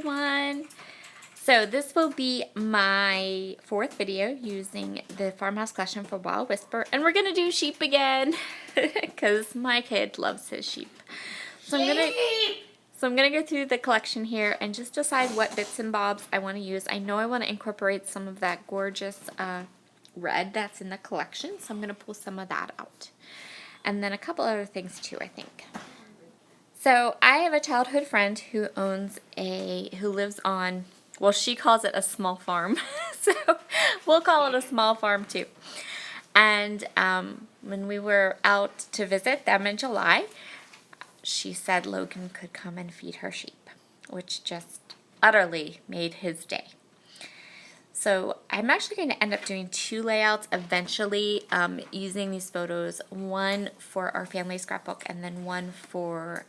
everyone! So this will be my 4th video using the Farmhouse Collection for Wild Whisper, and we're gonna do sheep again because my kid loves his sheep. So I'm gonna go through the collection here and just decide what bits and bobs I want to use. I know I want to incorporate some of that gorgeous red that's in the collection, so I'm gonna pull some of that out, and then a couple other things too, I think. So I have a childhood friend who lives on, well, she calls it a small farm, so we'll call it a small farm too. And when we were out to visit them in July, she said Logan could come and feed her sheep, which just utterly made his day. So I'm actually going to end up doing 2 layouts eventually, using these photos, one for our family scrapbook and then one for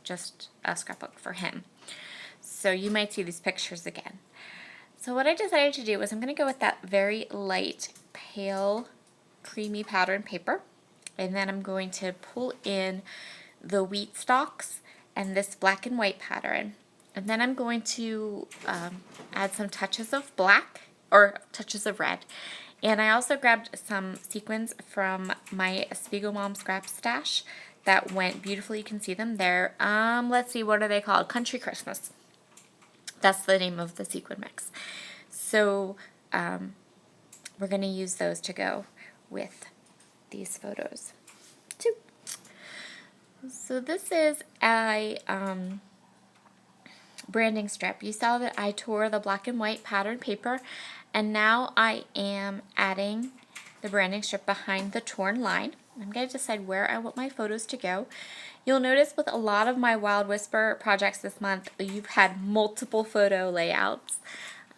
just a scrapbook for him. So you might see these pictures again. So what I decided to do was I'm going to go with that very light, pale, creamy pattern paper, and then I'm going to pull in the wheat stalks and this black and white pattern. And then I'm going to add some touches of black, or touches of red. And I also grabbed some sequins from my Spiegel Mom scrap stash that went beautifully. You can see them there. Let's see, what are they called? Country Christmas. That's the name of the sequin mix. So we're going to use those to go with these photos too. So this is a branding strip. You saw that I tore the black and white pattern paper, and now I am adding the branding strip behind the torn line. I'm going to decide where I want my photos to go. You'll notice with a lot of my Wild Whisper projects this month, you've had multiple photo layouts.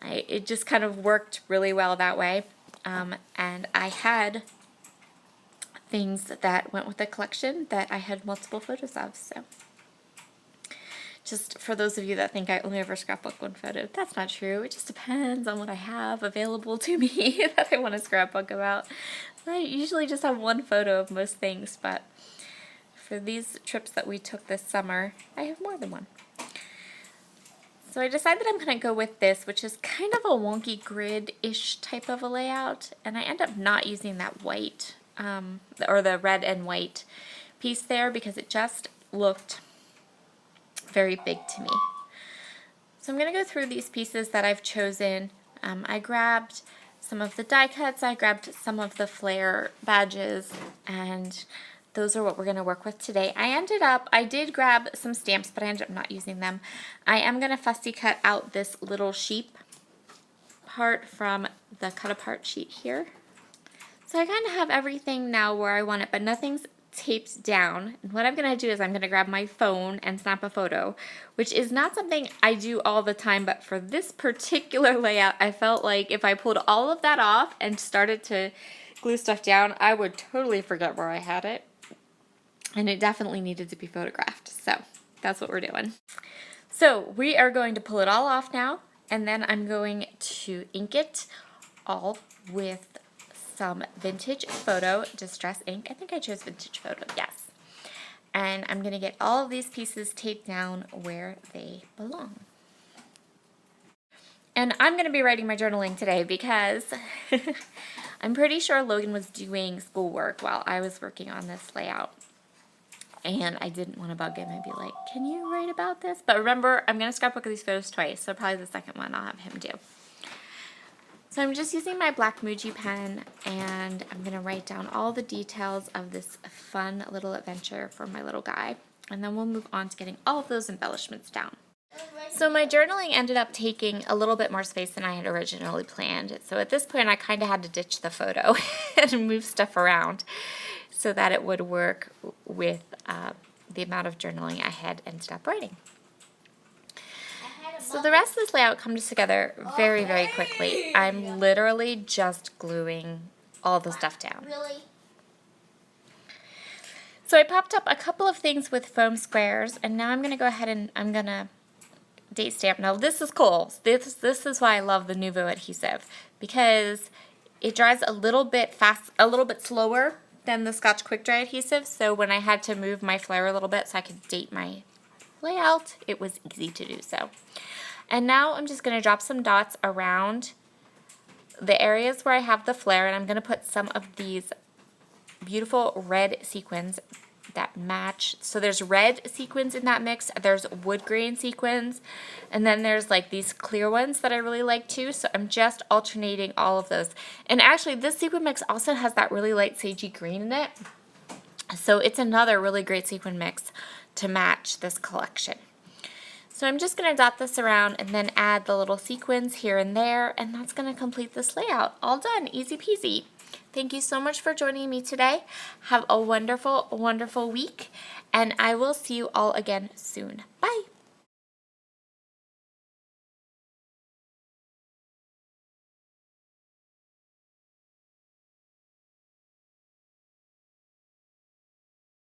It just kind of worked really well that way, and I had things that went with the collection that I had multiple photos of. So just for those of you that think I only ever scrapbook one photo, that's not true. It just depends on what I have available to me that I want to scrapbook about. I usually just have one photo of most things, but for these trips that we took this summer, I have more than one. So I decided I'm going to go with this, which is kind of a wonky grid-ish type of a layout, and I end up not using that white, or the red and white piece there, because it just looked very big to me. So I'm going to go through these pieces that I've chosen. I grabbed some of the die cuts, I grabbed some of the flare badges, and those are what we're going to work with today. I did grab some stamps, but I ended up not using them. I am going to fussy cut out this little sheep part from the cut apart sheet here. So I kind of have everything now where I want it, but nothing's taped down. And what I'm going to do is I'm going to grab my phone and snap a photo, which is not something I do all the time, but for this particular layout, I felt like if I pulled all of that off and started to glue stuff down, I would totally forget where I had it. And it definitely needed to be photographed. So that's what we're doing. So we are going to pull it all off now, and then I'm going to ink it all with some Vintage Photo Distress ink. I think I chose Vintage Photo, yes. And I'm going to get all of these pieces taped down where they belong. And I'm going to be writing my journaling today because I'm pretty sure Logan was doing schoolwork while I was working on this layout. And I didn't want to bug him and be like, can you write about this? But remember, I'm going to scrapbook these photos twice, so probably the second one I'll have him do. So I'm just using my black Muji pen, and I'm going to write down all the details of this fun little adventure for my little guy. And then we'll move on to getting all of those embellishments down. So my journaling ended up taking a little bit more space than I had originally planned. So at this point, I kind of had to ditch the photo and move stuff around so that it would work with the amount of journaling I had ended up writing. So the rest of this layout comes together very, very quickly. I'm literally just gluing all the stuff down. Really? So I popped up a couple of things with foam squares, and now I'm going to go ahead and I'm going to date stamp. Now this is cool. This is why I love the Nuvo adhesive, because it dries a little bit slower than the Scotch Quick Dry adhesive. So when I had to move my flare a little bit so I could date my layout, it was easy to do so. And now I'm just going to drop some dots around the areas where I have the flare, and I'm going to put some of these beautiful red sequins that match. So there's red sequins in that mix, there's wood grain sequins, and then there's like these clear ones that I really like too. So I'm just alternating all of those. And actually this sequin mix also has that really light sagey green in it. So it's another really great sequin mix to match this collection. So I'm just going to dot this around and then add the little sequins here and there, and that's going to complete this layout. All done, easy peasy. Thank you so much for joining me today. Have a wonderful, wonderful week, and I will see you all again soon. Bye.